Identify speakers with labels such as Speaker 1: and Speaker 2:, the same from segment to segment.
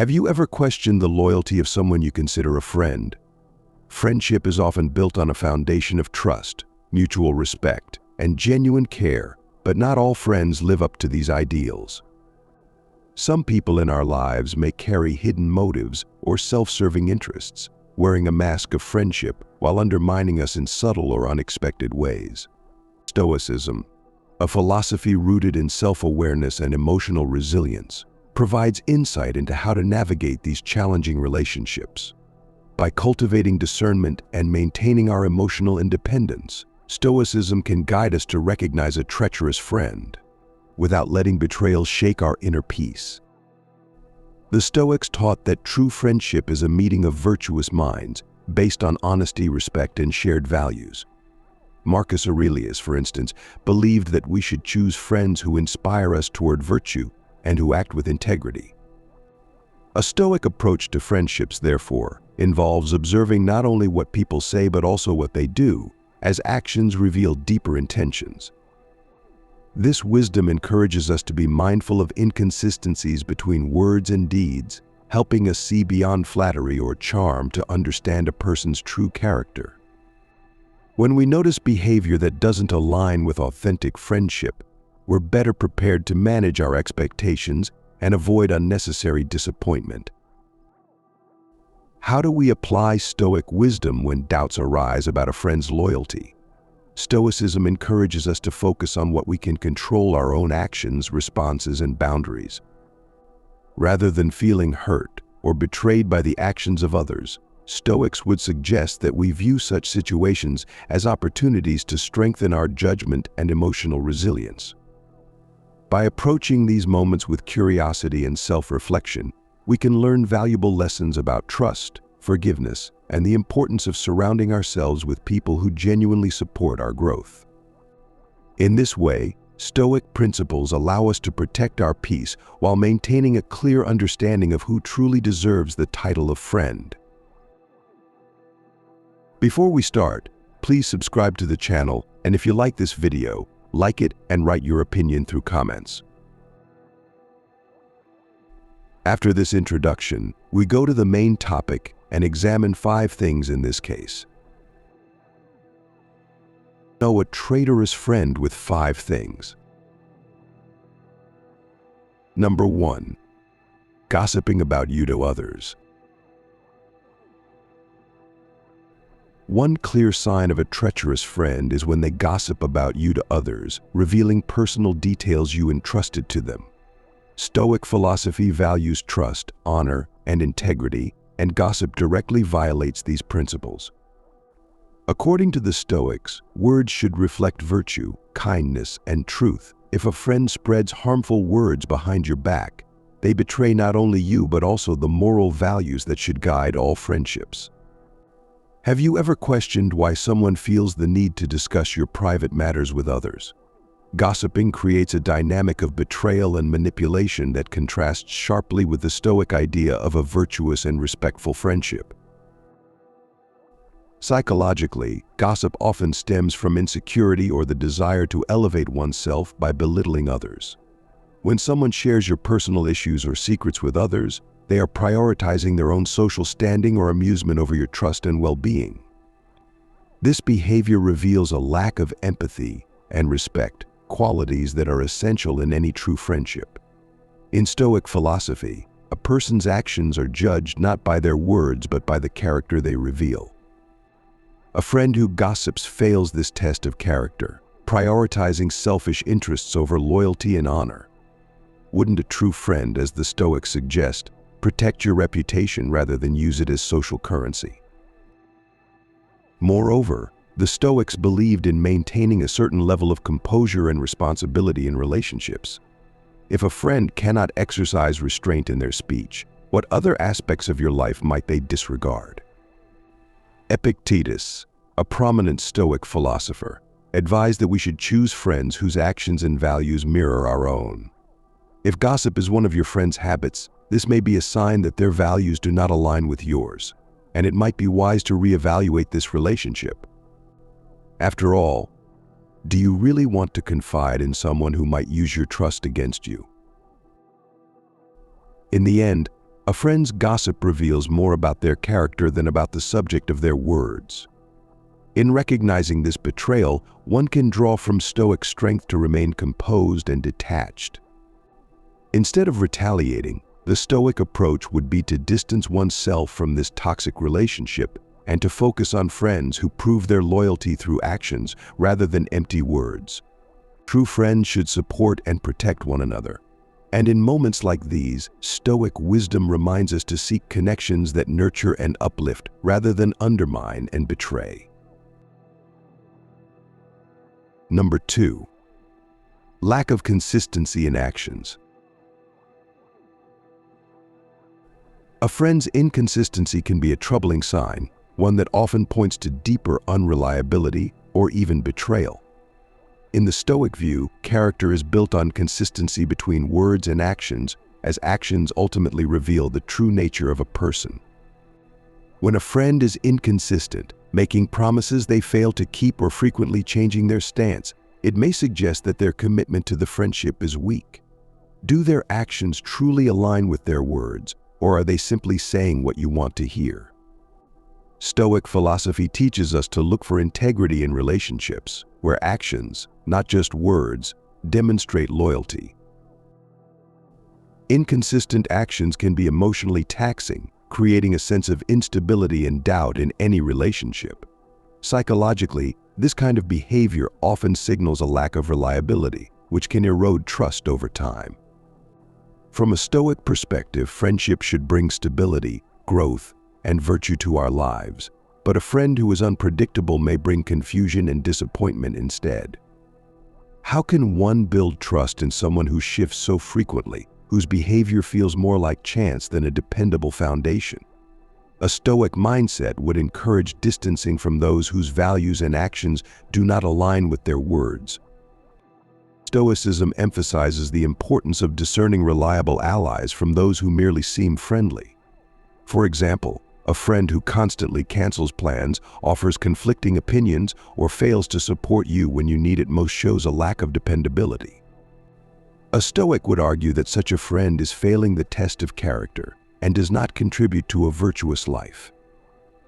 Speaker 1: Have you ever questioned the loyalty of someone you consider a friend? Friendship is often built on a foundation of trust, mutual respect, and genuine care, but not all friends live up to these ideals. Some people in our lives may carry hidden motives or self-serving interests, wearing a mask of friendship while undermining us in subtle or unexpected ways. Stoicism, a philosophy rooted in self-awareness and emotional resilience, provides insight into how to navigate these challenging relationships. By cultivating discernment and maintaining our emotional independence, Stoicism can guide us to recognize a treacherous friend without letting betrayal shake our inner peace. The Stoics taught that true friendship is a meeting of virtuous minds based on honesty, respect, and shared values. Marcus Aurelius, for instance, believed that we should choose friends who inspire us toward virtue and who act with integrity. A Stoic approach to friendships, therefore, involves observing not only what people say but also what they do, as actions reveal deeper intentions. This wisdom encourages us to be mindful of inconsistencies between words and deeds, helping us see beyond flattery or charm to understand a person's true character. When we notice behavior that doesn't align with authentic friendship, we're better prepared to manage our expectations and avoid unnecessary disappointment. How do we apply Stoic wisdom when doubts arise about a friend's loyalty? Stoicism encourages us to focus on what we can control: our own actions, responses, and boundaries. Rather than feeling hurt or betrayed by the actions of others, Stoics would suggest that we view such situations as opportunities to strengthen our judgment and emotional resilience. By approaching these moments with curiosity and self-reflection, we can learn valuable lessons about trust, forgiveness, and the importance of surrounding ourselves with people who genuinely support our growth. In this way, Stoic principles allow us to protect our peace while maintaining a clear understanding of who truly deserves the title of friend. Before we start, please subscribe to the channel, and if you like this video, like it and write your opinion through comments. After this introduction, we go to the main topic and examine 5 things in this case. Know a traitorous friend with 5 things. Number 1. Gossiping about you to others. One clear sign of a treacherous friend is when they gossip about you to others, revealing personal details you entrusted to them. Stoic philosophy values trust, honor, and integrity, and gossip directly violates these principles. According to the Stoics, words should reflect virtue, kindness, and truth. If a friend spreads harmful words behind your back, they betray not only you but also the moral values that should guide all friendships. Have you ever questioned why someone feels the need to discuss your private matters with others? Gossiping creates a dynamic of betrayal and manipulation that contrasts sharply with the Stoic idea of a virtuous and respectful friendship. Psychologically, gossip often stems from insecurity or the desire to elevate oneself by belittling others. When someone shares your personal issues or secrets with others, they are prioritizing their own social standing or amusement over your trust and well-being. This behavior reveals a lack of empathy and respect, qualities that are essential in any true friendship. In Stoic philosophy, a person's actions are judged not by their words but by the character they reveal. A friend who gossips fails this test of character, prioritizing selfish interests over loyalty and honor. Wouldn't a true friend, as the Stoics suggest, protect your reputation rather than use it as social currency? Moreover, the Stoics believed in maintaining a certain level of composure and responsibility in relationships. If a friend cannot exercise restraint in their speech, what other aspects of your life might they disregard? Epictetus, a prominent Stoic philosopher, advised that we should choose friends whose actions and values mirror our own. If gossip is one of your friend's habits, this may be a sign that their values do not align with yours, and it might be wise to reevaluate this relationship. After all, do you really want to confide in someone who might use your trust against you? In the end, A friend's gossip reveals more about their character than about the subject of their words. In recognizing this betrayal, one can draw from Stoic strength to remain composed and detached. Instead of retaliating, the Stoic approach would be to distance oneself from this toxic relationship and to focus on friends who prove their loyalty through actions rather than empty words. True friends should support and protect one another. And in moments like these, Stoic wisdom reminds us to seek connections that nurture and uplift rather than undermine and betray. Number 2. Lack of consistency in actions. A friend's inconsistency can be a troubling sign, one that often points to deeper unreliability or even betrayal. In the Stoic view, character is built on consistency between words and actions, as actions ultimately reveal the true nature of a person. When a friend is inconsistent, making promises they fail to keep or frequently changing their stance, it may suggest that their commitment to the friendship is weak. Do their actions truly align with their words, or are they simply saying what you want to hear? Stoic philosophy teaches us to look for integrity in relationships, where actions, not just words, demonstrate loyalty. Inconsistent actions can be emotionally taxing, creating a sense of instability and doubt in any relationship. Psychologically, this kind of behavior often signals a lack of reliability, which can erode trust over time. From a Stoic perspective, friendship should bring stability, growth, and virtue to our lives, but a friend who is unpredictable may bring confusion and disappointment instead. How can one build trust in someone who shifts so frequently, whose behavior feels more like chance than a dependable foundation? A Stoic mindset would encourage distancing from those whose values and actions do not align with their words. Stoicism emphasizes the importance of discerning reliable allies from those who merely seem friendly. For example, a friend who constantly cancels plans, offers conflicting opinions, or fails to support you when you need it most shows a lack of dependability. A Stoic would argue that such a friend is failing the test of character and does not contribute to a virtuous life.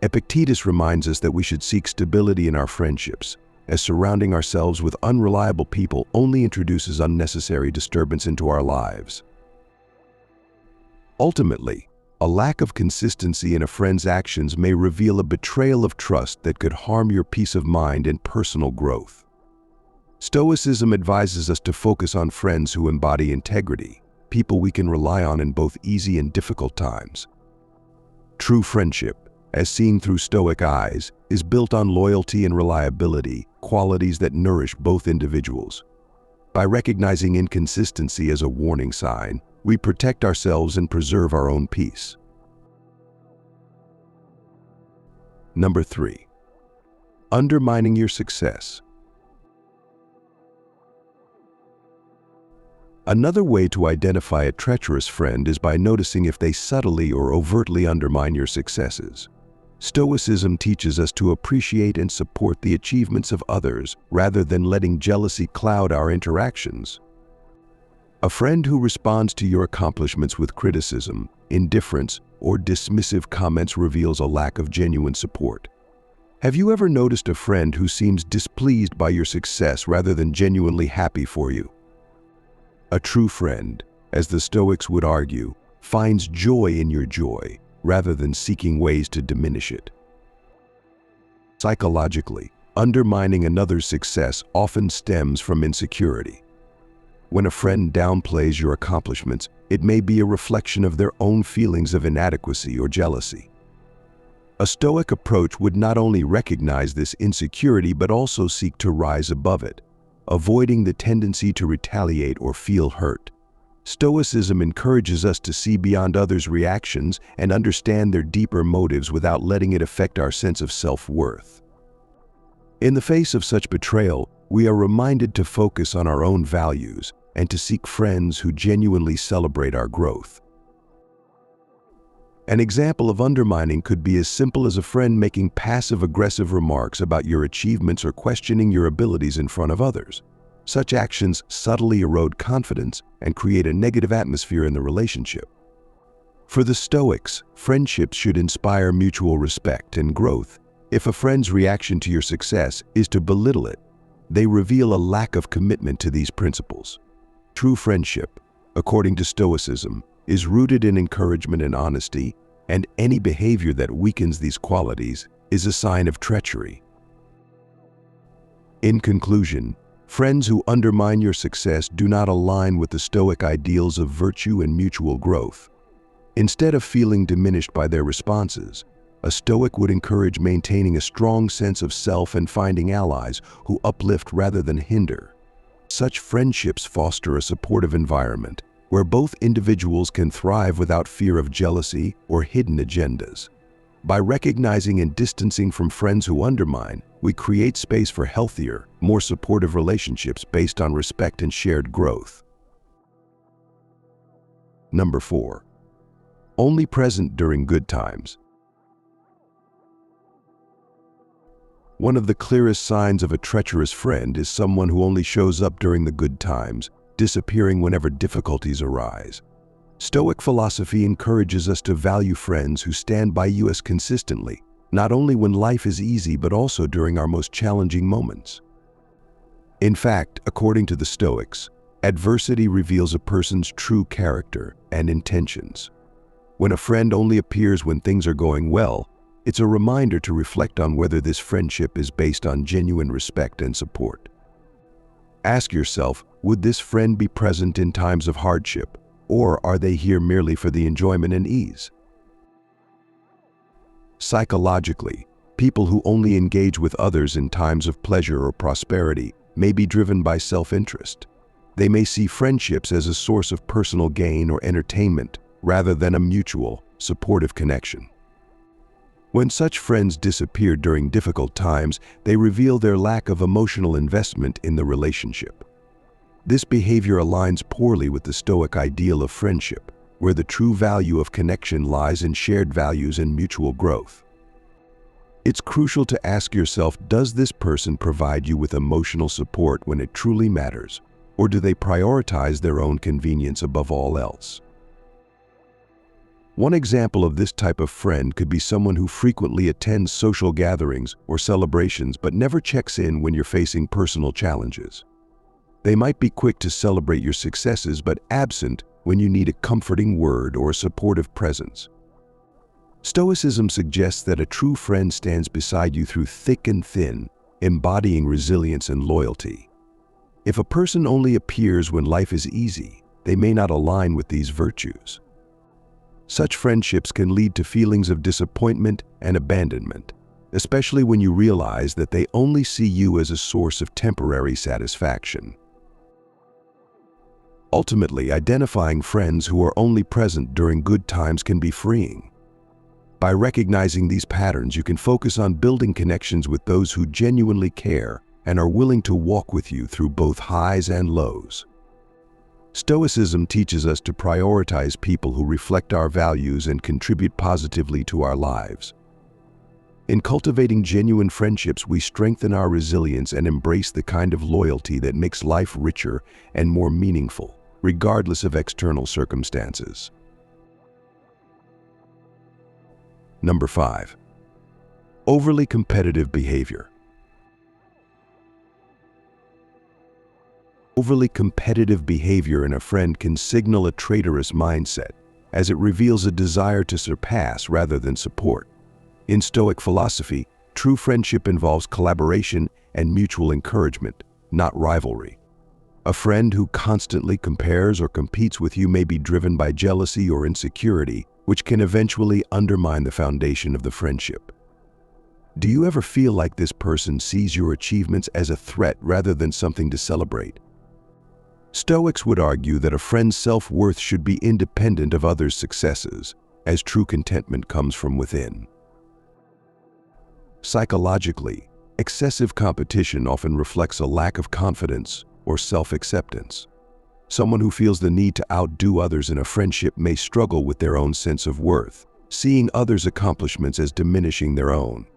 Speaker 1: Epictetus reminds us that we should seek stability in our friendships, as surrounding ourselves with unreliable people only introduces unnecessary disturbance into our lives. Ultimately, a lack of consistency in a friend's actions may reveal a betrayal of trust that could harm your peace of mind and personal growth. Stoicism advises us to focus on friends who embody integrity, people we can rely on in both easy and difficult times. True friendship, as seen through Stoic eyes, is built on loyalty and reliability, qualities that nourish both individuals. By recognizing inconsistency as a warning sign, we protect ourselves and preserve our own peace. Number 3. Undermining your success. Another way to identify a treacherous friend is by noticing if they subtly or overtly undermine your successes. Stoicism teaches us to appreciate and support the achievements of others rather than letting jealousy cloud our interactions. A friend who responds to your accomplishments with criticism, indifference, or dismissive comments reveals a lack of genuine support. Have you ever noticed a friend who seems displeased by your success rather than genuinely happy for you? A true friend, as the Stoics would argue, finds joy in your joy rather than seeking ways to diminish it. Psychologically, undermining another's success often stems from insecurity. When a friend downplays your accomplishments, it may be a reflection of their own feelings of inadequacy or jealousy. A Stoic approach would not only recognize this insecurity but also seek to rise above it, avoiding the tendency to retaliate or feel hurt. Stoicism encourages us to see beyond others' reactions and understand their deeper motives without letting it affect our sense of self-worth. In the face of such betrayal, we are reminded to focus on our own values and to seek friends who genuinely celebrate our growth. An example of undermining could be as simple as a friend making passive-aggressive remarks about your achievements or questioning your abilities in front of others. Such actions subtly erode confidence and create a negative atmosphere in the relationship. For the Stoics, friendships should inspire mutual respect and growth. If a friend's reaction to your success is to belittle it, they reveal a lack of commitment to these principles. True friendship, according to Stoicism, is rooted in encouragement and honesty, and any behavior that weakens these qualities is a sign of treachery. In conclusion, friends who undermine your success do not align with the Stoic ideals of virtue and mutual growth. Instead of feeling diminished by their responses, a Stoic would encourage maintaining a strong sense of self and finding allies who uplift rather than hinder. Such friendships foster a supportive environment where both individuals can thrive without fear of jealousy or hidden agendas. By recognizing and distancing from friends who undermine, we create space for healthier, more supportive relationships based on respect and shared growth. Number 4. Only present during good times. One of the clearest signs of a treacherous friend is someone who only shows up during the good times, disappearing whenever difficulties arise. Stoic philosophy encourages us to value friends who stand by us consistently, not only when life is easy but also during our most challenging moments. In fact, according to the Stoics, adversity reveals a person's true character and intentions. When a friend only appears when things are going well, it's a reminder to reflect on whether this friendship is based on genuine respect and support. Ask yourself, would this friend be present in times of hardship, or are they here merely for the enjoyment and ease? Psychologically, people who only engage with others in times of pleasure or prosperity may be driven by self-interest. They may see friendships as a source of personal gain or entertainment rather than a mutual, supportive connection. When such friends disappear during difficult times, they reveal their lack of emotional investment in the relationship. This behavior aligns poorly with the Stoic ideal of friendship, where the true value of connection lies in shared values and mutual growth. It's crucial to ask yourself, does this person provide you with emotional support when it truly matters, or do they prioritize their own convenience above all else? One example of this type of friend could be someone who frequently attends social gatherings or celebrations but never checks in when you're facing personal challenges. They might be quick to celebrate your successes but absent when you need a comforting word or a supportive presence. Stoicism suggests that a true friend stands beside you through thick and thin, embodying resilience and loyalty. If a person only appears when life is easy, they may not align with these virtues. Such friendships can lead to feelings of disappointment and abandonment, especially when you realize that they only see you as a source of temporary satisfaction. Ultimately, identifying friends who are only present during good times can be freeing. By recognizing these patterns, you can focus on building connections with those who genuinely care and are willing to walk with you through both highs and lows. Stoicism teaches us to prioritize people who reflect our values and contribute positively to our lives. In cultivating genuine friendships, we strengthen our resilience and embrace the kind of loyalty that makes life richer and more meaningful, regardless of external circumstances. Number 5. Overly competitive behavior. Overly competitive behavior in a friend can signal a traitorous mindset, as it reveals a desire to surpass rather than support. In Stoic philosophy, true friendship involves collaboration and mutual encouragement, not rivalry. A friend who constantly compares or competes with you may be driven by jealousy or insecurity, which can eventually undermine the foundation of the friendship. Do you ever feel like this person sees your achievements as a threat rather than something to celebrate? Stoics would argue that a friend's self-worth should be independent of others' successes, as true contentment comes from within. Psychologically, excessive competition often reflects a lack of confidence or self-acceptance. Someone who feels the need to outdo others in a friendship may struggle with their own sense of worth, seeing others' accomplishments as diminishing their own.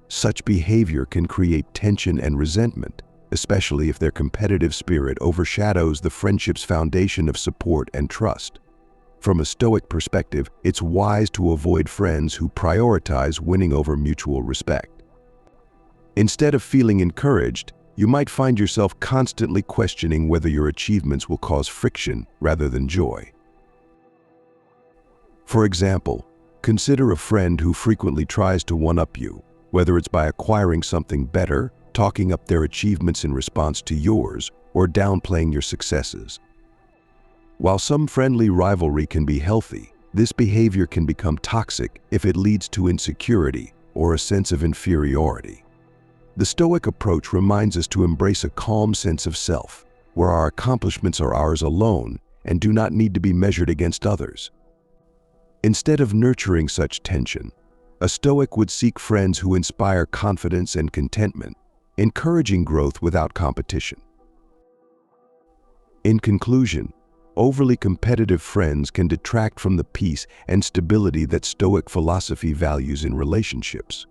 Speaker 1: Such behavior can create tension and resentment, especially if their competitive spirit overshadows the friendship's foundation of support and trust. From a Stoic perspective, it's wise to avoid friends who prioritize winning over mutual respect. Instead of feeling encouraged, you might find yourself constantly questioning whether your achievements will cause friction rather than joy. For example, consider a friend who frequently tries to one-up you, whether it's by acquiring something better, talking up their achievements in response to yours, or downplaying your successes. While some friendly rivalry can be healthy, this behavior can become toxic if it leads to insecurity or a sense of inferiority. The Stoic approach reminds us to embrace a calm sense of self, where our accomplishments are ours alone and do not need to be measured against others. Instead of nurturing such tension, a Stoic would seek friends who inspire confidence and contentment, encouraging growth without competition. In conclusion, overly competitive friends can detract from the peace and stability that Stoic philosophy values in relationships.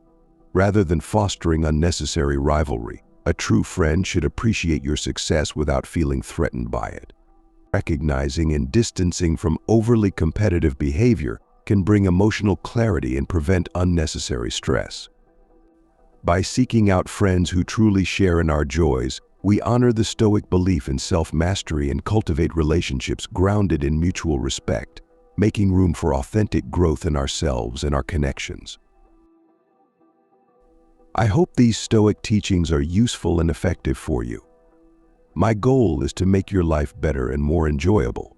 Speaker 1: Rather than fostering unnecessary rivalry, a true friend should appreciate your success without feeling threatened by it. Recognizing and distancing from overly competitive behavior can bring emotional clarity and prevent unnecessary stress. By seeking out friends who truly share in our joys, we honor the Stoic belief in self-mastery and cultivate relationships grounded in mutual respect, making room for authentic growth in ourselves and our connections. I hope these Stoic teachings are useful and effective for you. My goal is to make your life better and more enjoyable.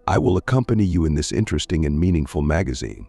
Speaker 1: I will accompany you in this interesting and meaningful magazine.